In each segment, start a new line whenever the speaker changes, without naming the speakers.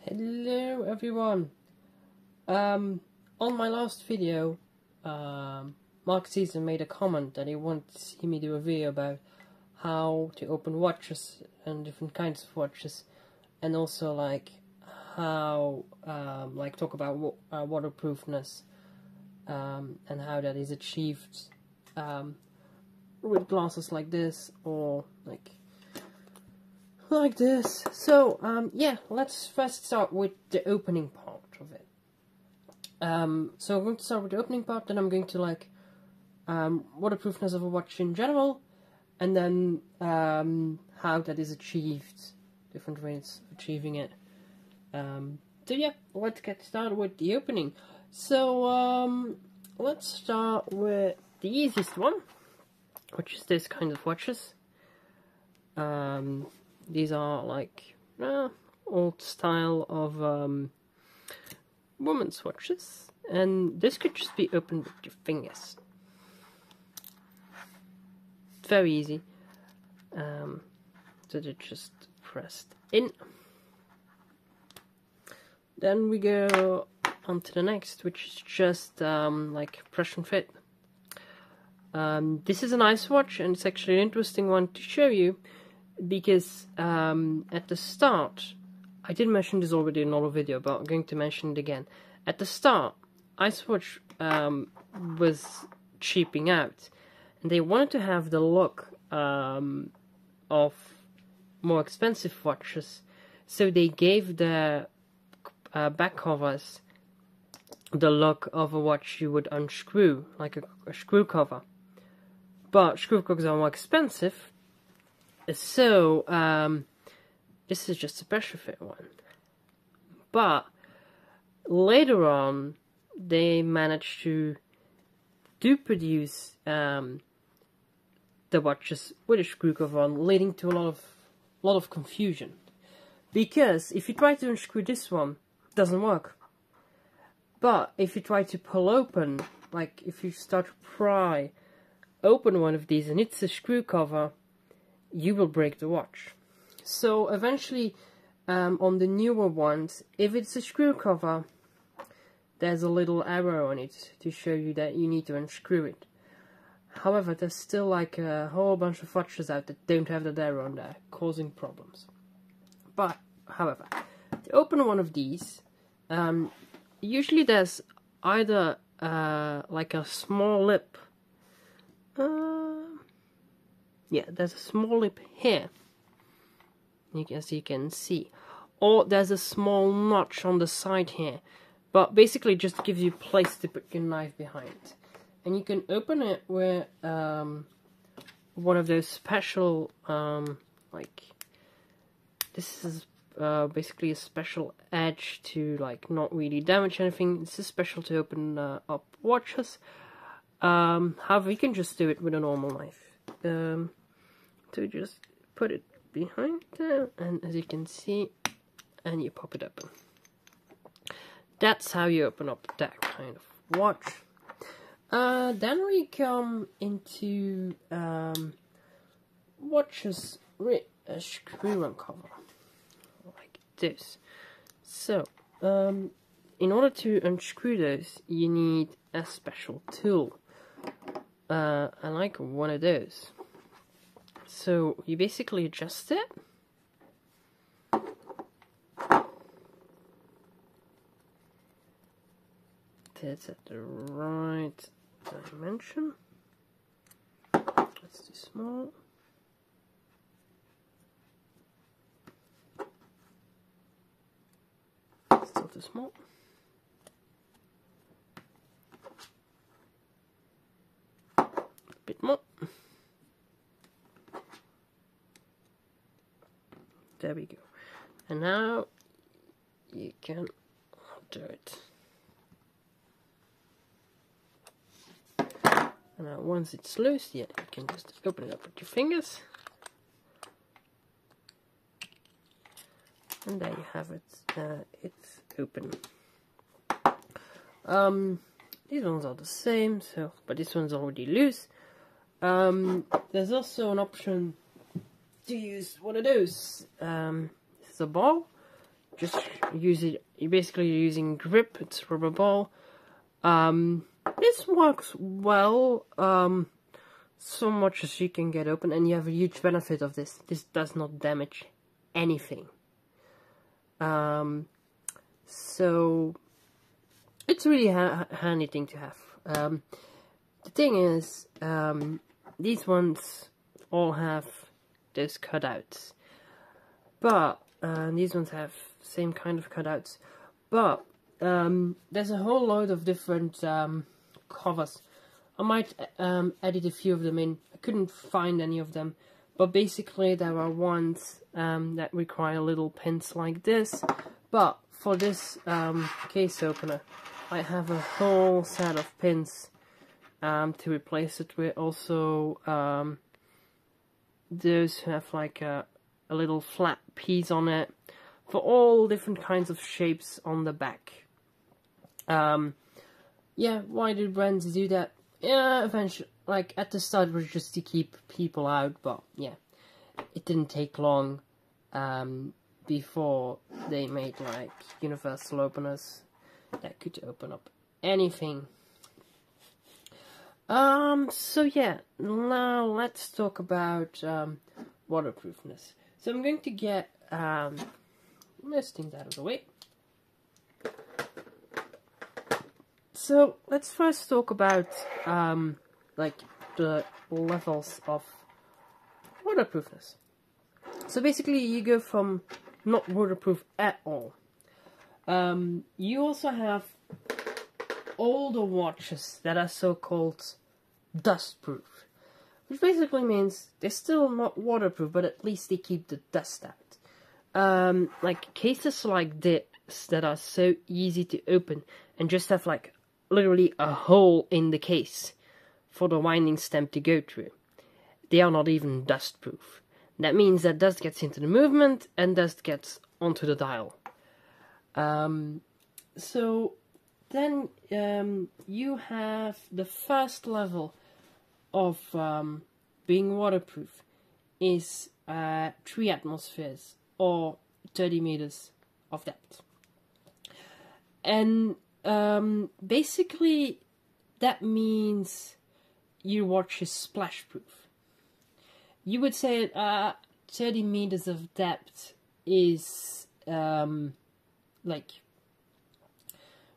Hello everyone. On my last video, Mark Caesar made a comment that he wanted to see me do a video about how to open watches and different kinds of watches, and also like how talk about waterproofness and how that is achieved with glasses like this or like this. So yeah, let's first start with the opening part of it. So I'm going to start with the opening part, then I'm going to waterproofness of a watch in general, and then how that is achieved, different ways of achieving it. So yeah, let's get started with the opening. So let's start with the easiest one, which is this kind of watches. These are like old style of women's watches, and this could just be opened with your fingers. Very easy. So they're just pressed in. Then we go on to the next, which is just like press and fit. This is a nice watch, and it's actually an interesting one to show you, because at the start, I did mention this already in another video, but I'm going to mention it again. At the start, Icewatch was cheaping out, and they wanted to have the look of more expensive watches, so they gave the back covers the look of a watch you would unscrew, like a screw cover. But screw covers are more expensive, so this is just a pressure fit one. But later on, they managed to produce the watches with a screw cover on, leading to a lot of confusion. Because if you try to unscrew this one, it doesn't work. But if you try to pull open, like if you start to pry open one of these and it's a screw cover, you will break the watch. So eventually, on the newer ones, if it's a screw cover, there's a little arrow on it to show you that you need to unscrew it. However, there's still like a whole bunch of watches out that don't have that arrow on there, causing problems. But, however, to open one of these, usually there's either like a small lip. Yeah, there's a small lip here, as you can see, or there's a small notch on the side here, but basically just gives you place to put your knife behind. And you can open it with one of those special, this is basically a special edge to not really damage anything. This is special to open up watches. However, you can just do it with a normal knife. So just put it behind there, and as you can see, and you pop it open. That's how you open up that kind of watch. Then we come into watches with a screw and cover, like this. So, in order to unscrew those, you need a special tool. I like one of those. So you basically adjust it. That's at the right dimension. That's too small. Still too small. A bit more. There we go. And now you can do it. And now once it's loose, yeah, you can just open it up with your fingers. And there you have it. It's open. These ones are the same, but this one's already loose. There's also an option to use one of those. This is a ball. just use it. You're basically using grip. It's rubber ball. This works well. So much as you can get open, and you have a huge benefit of this. This does not damage anything. So it's really a handy thing to have. The thing is, these ones all have those cutouts, but these ones have same kind of cutouts, but there's a whole load of different covers. I might edit a few of them in. I couldn't find any of them, but basically there are ones that require little pins like this. But for this case opener, I have a whole set of pins to replace it with. Also, those have like a little flat piece on it for all different kinds of shapes on the back. Yeah, why do brands do that? Yeah, eventually, like at the start, it was just to keep people out, but yeah, it didn't take long before they made like universal openers that could open up anything. So yeah, now let's talk about waterproofness. So I'm going to get most things out of the way. So let's first talk about like the levels of waterproofness. So basically you go from not waterproof at all. You also have older watches that are so-called dustproof, which basically means they're still not waterproof, but at least they keep the dust out. Like cases like this that are so easy to open and just have like literally a hole in the case for the winding stem to go through. They are not even dustproof. That means that dust gets into the movement and dust gets onto the dial. So then you have the first level of being waterproof is 3 atmospheres or 30 meters of depth. And basically that means your watch is splash proof. You would say 30 meters of depth is like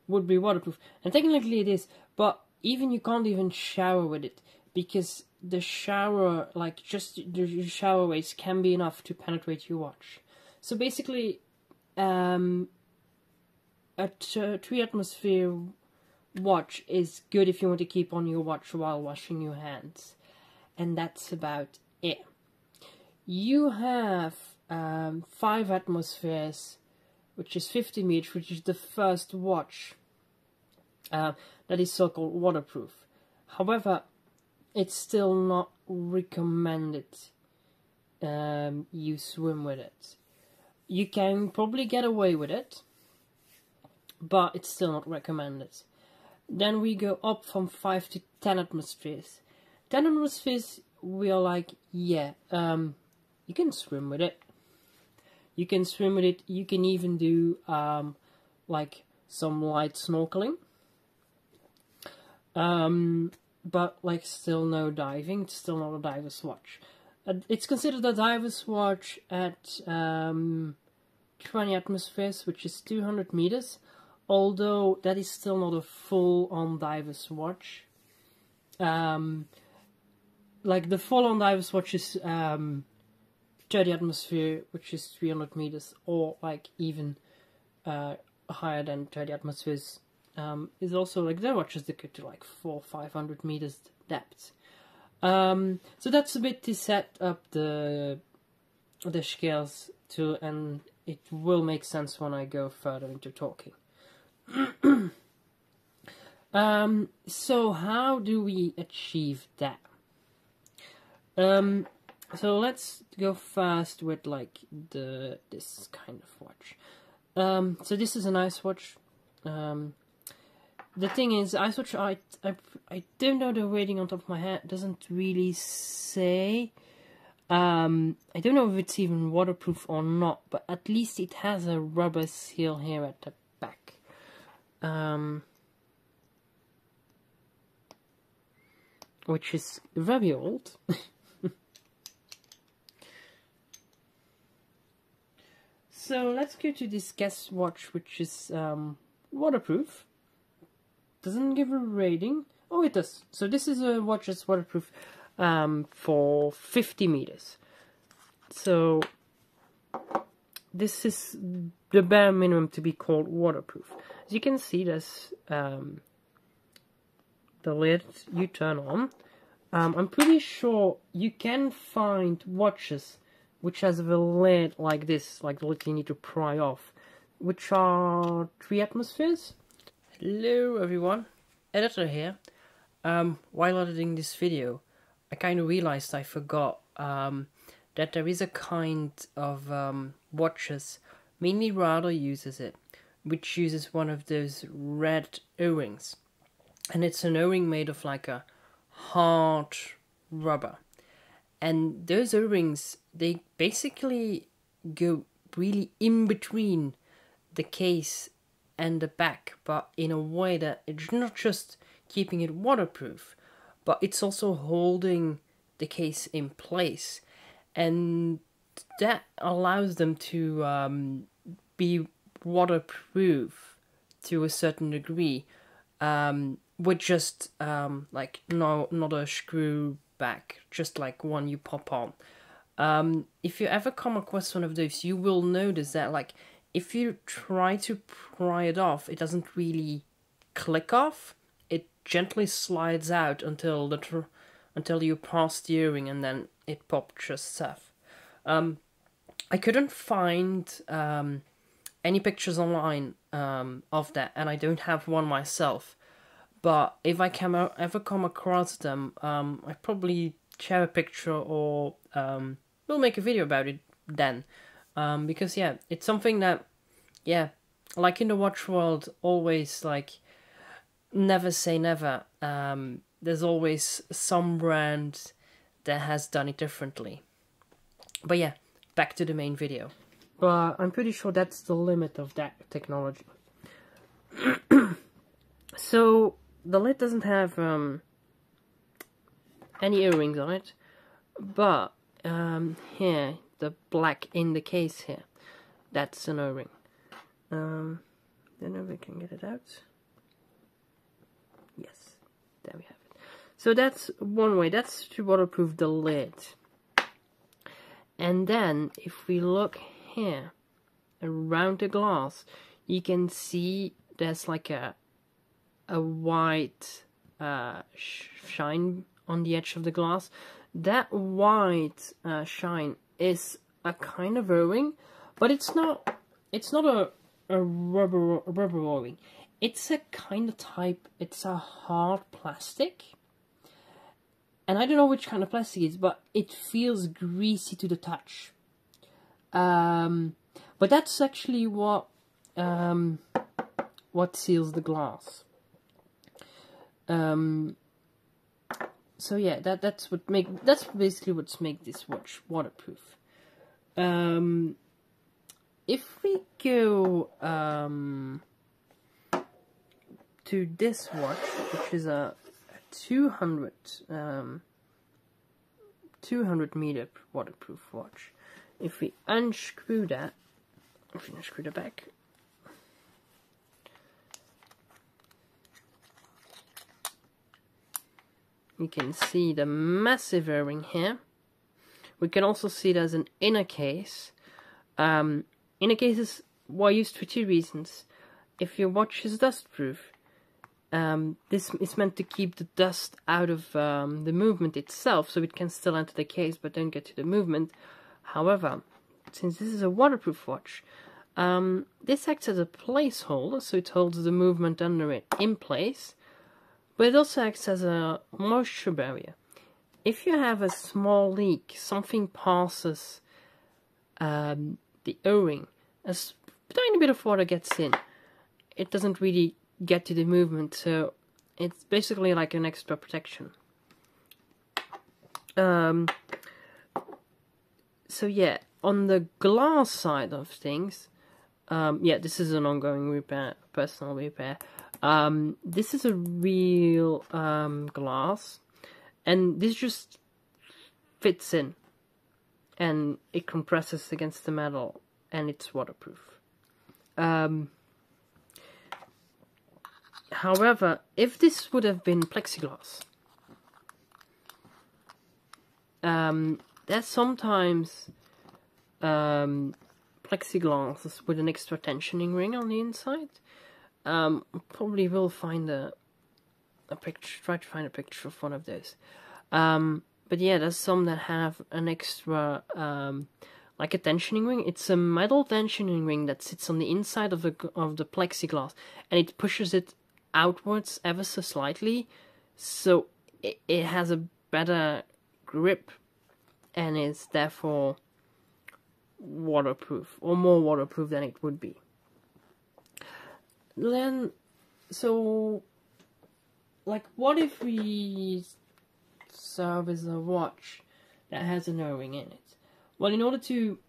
would be waterproof, and technically it is, but even you can't even shower with it because the shower, like just the shower waves can be enough to penetrate your watch. So basically a 3 atmosphere watch is good if you want to keep on your watch while washing your hands, and that's about it. You have 5 atmospheres, which is 50 meters, which is the first watch that is so-called waterproof. However, it's still not recommended you swim with it. You can probably get away with it, but it's still not recommended. Then we go up from 5 to 10 atmospheres. 10 atmospheres, we are like, yeah, you can swim with it. You can swim with it. You can even do like some light snorkeling. But like still no diving. It's still not a diver's watch. It's considered a diver's watch at 20 atmospheres, which is 200 meters. Although that is still not a full-on diver's watch. Like the full-on diver's watch is 30 atmosphere, which is 300 meters, or like even higher than 30 atmospheres. Is also like their watches that get to like 400-500 meters depth. So that's a bit to set up the scales to, and it will make sense when I go further into talking. So how do we achieve that? So let's go first with like this kind of watch. So this is an ice watch. The thing is, ice watch, I don't know the rating on top of my head. It doesn't really say. I don't know if it's even waterproof or not, but at least it has a rubber seal here at the back. Which is very old. So let's go to this guest watch, which is waterproof. Doesn't give a rating. Oh, it does. So this is a watch that's waterproof for 50 meters. So this is the bare minimum to be called waterproof. As you can see, there's the lid you turn on. I'm pretty sure you can find watches which has a lid like this, like the lid you need to pry off, which are 3 atmospheres. Hello everyone, editor here. While editing this video, I kind of realized I forgot that there is a kind of watches, mainly Radar uses it, which uses one of those red O-rings. And it's an O-ring made of like a hard rubber. And those O-rings, they basically go really in between the case and the back, but in a way that it's not just keeping it waterproof, but it's also holding the case in place. And that allows them to be waterproof to a certain degree, with just like not a screw back, just like one you pop on. If you ever come across one of those, you will notice that like if you try to pry it off, it doesn't really click off. It gently slides out until you pass the earring, and then it pops just off. I couldn't find any pictures online of that, and I don't have one myself. But if I ever come across them, I probably share a picture, or we'll make a video about it then. Because yeah, it's something that, yeah, like in the watch world, always like never say never. There's always some brand that has done it differently. But yeah, back to the main video. But I'm pretty sure that's the limit of that technology. So the lid doesn't have any O-rings on it, but here, the black in the case here, that's an O-ring. Don't know if we can get it out. Yes, there we have it. So that's one way, that's to waterproof the lid. And then, if we look here, around the glass, you can see there's like a white shine on the edge of the glass. That white shine is a kind of O-ring, but it's not a rubber O-ring. It's a kind of type, it's a hard plastic. And I don't know which kind of plastic it is, but it feels greasy to the touch. But that's actually what seals the glass. So yeah, that's basically what's make this watch waterproof. If we go to this watch, which is a 200 meter waterproof watch, if we unscrew that, if we unscrew the back, you can see the massive O-ring here. We can also see there's an inner case. Inner cases were used for 2 reasons. If your watch is dustproof, this is meant to keep the dust out of the movement itself, so it can still enter the case but don't get to the movement. However, since this is a waterproof watch, this acts as a placeholder, so it holds the movement under it in place, but it also acts as a moisture barrier. If you have a small leak, something passes the O-ring, a tiny bit of water gets in, it doesn't really get to the movement, so it's basically like an extra protection. So yeah, on the glass side of things, yeah, this is an ongoing repair, personal repair. This is a real glass, and this just fits in, and it compresses against the metal, and it's waterproof. However, if this would have been plexiglass, there's sometimes plexiglass with an extra tensioning ring on the inside. Probably will find a picture, try to find a picture of one of those. But yeah, there's some that have an extra, like a tensioning ring. It's a metal tensioning ring that sits on the inside of the plexiglass, and it pushes it outwards ever so slightly, so it has a better grip, and is therefore waterproof, or more waterproof than it would be. Then, so, like, what if we service a watch that has an O-ring in it? Well, in order to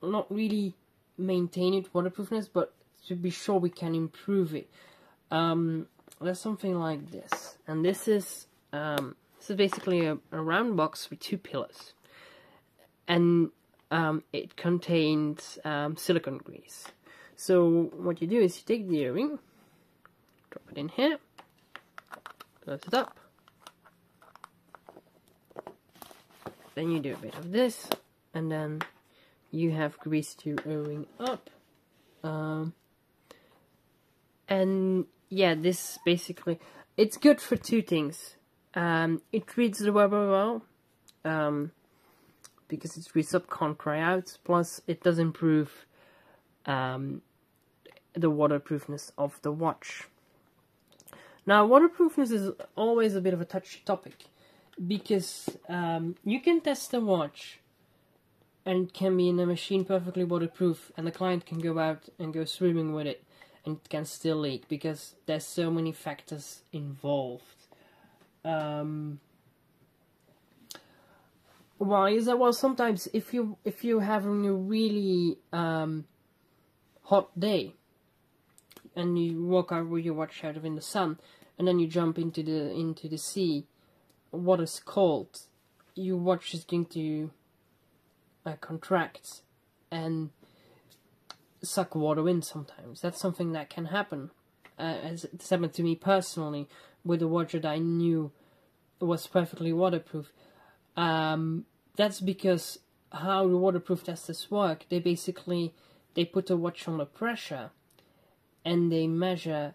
not really maintain its waterproofness, but to be sure we can improve it, there's something like this, and this is basically a round box with two pillars, and it contains silicone grease. So what you do is you take the earring, drop it in here, close it up, then you do a bit of this, and then you have greased your O-ring up, and yeah, this basically, it's good for two things. It treats the rubber well, because it's greased up, can't dry out, plus it does improve the waterproofness of the watch. Now, waterproofness is always a bit of a touchy topic, because you can test a watch and it can be in a machine perfectly waterproof, and the client can go out and go swimming with it, and it can still leak because there's so many factors involved. Why is that? Well, sometimes if you're having a really hot day, and you walk out with your watch out in the sun, and then you jump into the sea, water's cold, your watch is going to contract and suck water in sometimes. That's something that can happen. As it's happened to me personally with a watch that I knew was perfectly waterproof. That's because how the waterproof testers work, they put the watch under pressure, and they measure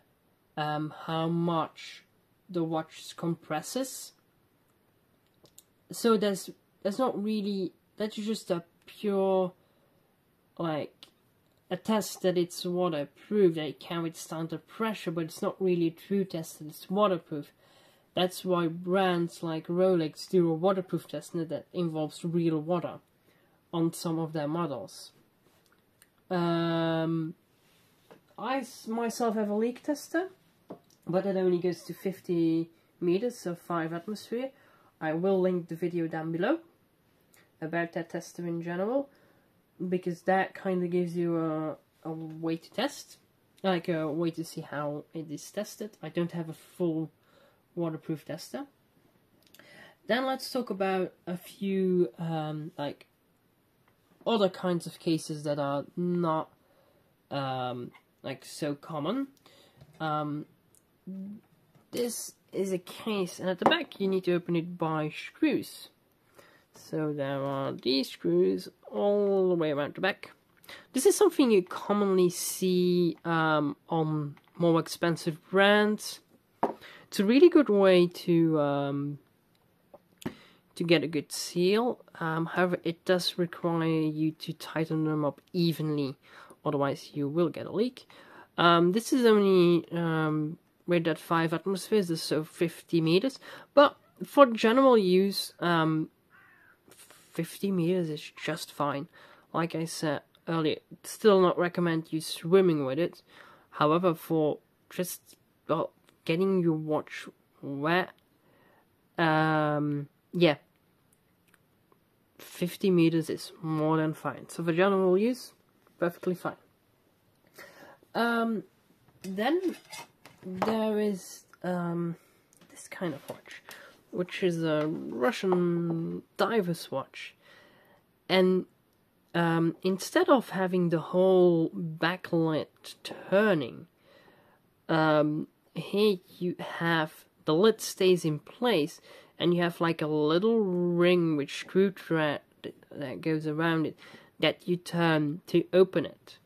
how much the watch compresses. So that's not really, that's just a pure, like, a test that it's waterproof, that it can withstand the pressure, but it's not really a true test that it's waterproof. That's why brands like Rolex do a waterproof test that involves real water on some of their models. I myself have a leak tester, but it only goes to 50 meters, so 5 atmosphere. I will link the video down below about that tester in general, because that kind of gives you a way to test, like a way to see how it is tested. I don't have a full waterproof tester. Then let's talk about a few like other kinds of cases that are not like so common. This is a case, and at the back you need to open it by screws. So there are these screws all the way around the back. This is something you commonly see on more expensive brands. It's a really good way to get a good seal. However, it does require you to tighten them up evenly, otherwise you will get a leak. This is only rated at 5 atmospheres, so 50 meters. But for general use, 50 meters is just fine. Like I said earlier, still not recommend you swimming with it. However, for just getting your watch wet, yeah, 50 meters is more than fine. So for general use, perfectly fine. Then there is this kind of watch, which is a Russian diver's watch. And instead of having the whole backlight turning, here you have the lid stays in place, and you have like a little ring with screw thread that goes around it that you turn to open it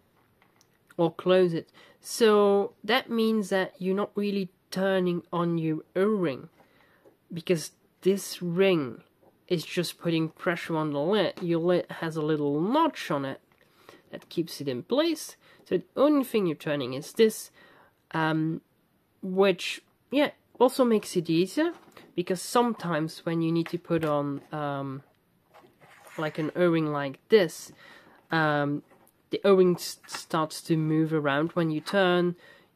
or close it. So that means that you're not really turning on your O-ring, because this ring is just putting pressure on the lid. Your lid has a little notch on it that keeps it in place. So the only thing you're turning is this, which, yeah, also makes it easier, because sometimes when you need to put on like an O-ring like this, the O-ring starts to move around when you turn.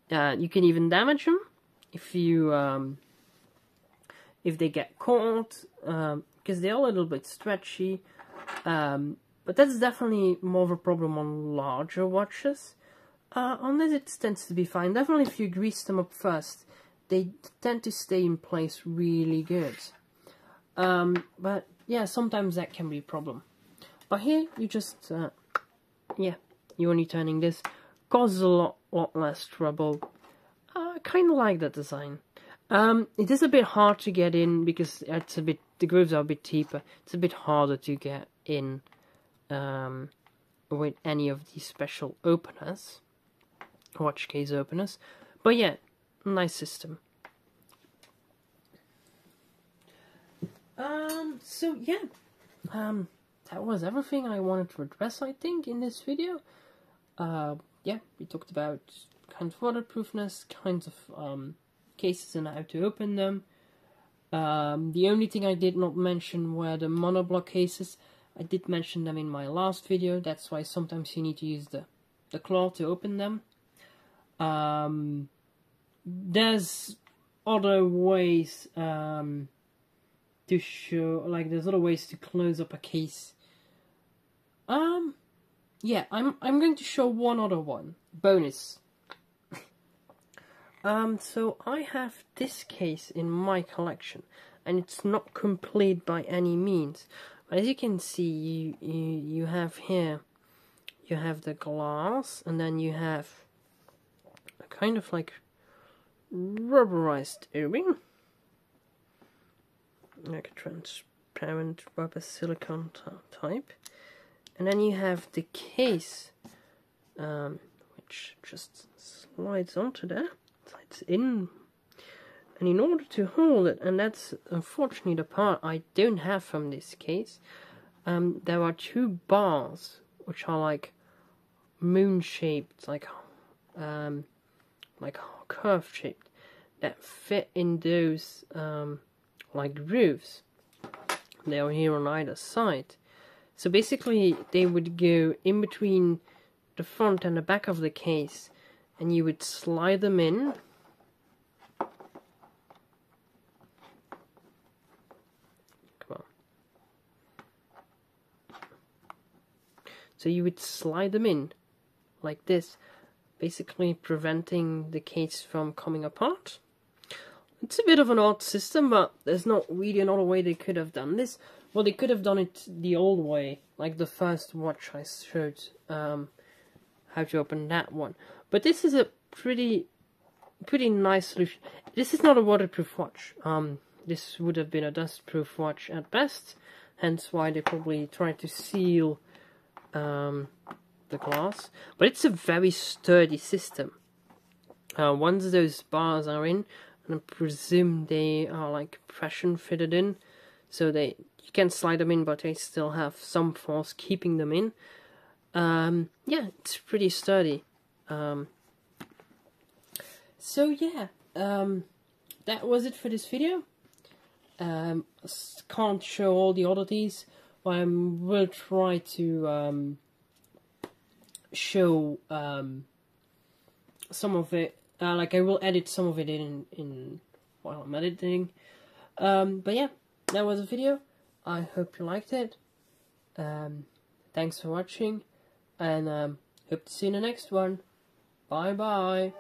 You can even damage them if you if they get caught, because they're a little bit stretchy. But that's definitely more of a problem on larger watches. On this it tends to be fine. Definitely if you grease them up first, they tend to stay in place really good. But yeah, sometimes that can be a problem. But here you just, yeah, you're only turning this. Causes a lot less trouble. I kind of like that design. It is a bit hard to get in because it's a bit, the grooves are a bit deeper. It's a bit harder to get in with any of these special openers, watch case openers. But yeah, nice system. So yeah, that was everything I wanted to address, I think, in this video. Yeah, we talked about kind of waterproofness, kinds of cases and how to open them. The only thing I did not mention were the monoblock cases. I did mention them in my last video. That's why sometimes you need to use the claw to open them. There's other ways to show, like there's other ways to close up a case. Yeah, I'm going to show one other one. Bonus. So I have this case in my collection, and it's not complete by any means. But as you can see, you have here, you have the glass, and then you have a kind of like rubberized O-ring, like a transparent rubber silicone type, and then you have the case, which just slides onto there. It's in, and in order to hold it, and that's unfortunately the part I don't have from this case, there are two bars which are like moon shaped, like curve shaped, that fit in those like grooves. They are here on either side. So basically they would go in between the front and the back of the case, and you would slide them in. Come on. So you would slide them in like this, basically preventing the case from coming apart. It's a bit of an odd system, but there's not really another way they could have done this. Well, they could have done it the old way, like the first watch I showed, how to open that one. But this is a pretty nice solution. This is not a waterproof watch. This would have been a dustproof watch at best, hence why they probably tried to seal the glass. But it's a very sturdy system. Once those bars are in, and I presume they are like pressure fitted in, so you can slide them in, but they still have some force keeping them in. Yeah, it's pretty sturdy. So yeah, that was it for this video. Can't show all the oddities, but I will try to show some of it. Like I will edit some of it in while I'm editing. But yeah, that was the video. I hope you liked it. Thanks for watching, and hope to see you in the next one. Bye bye.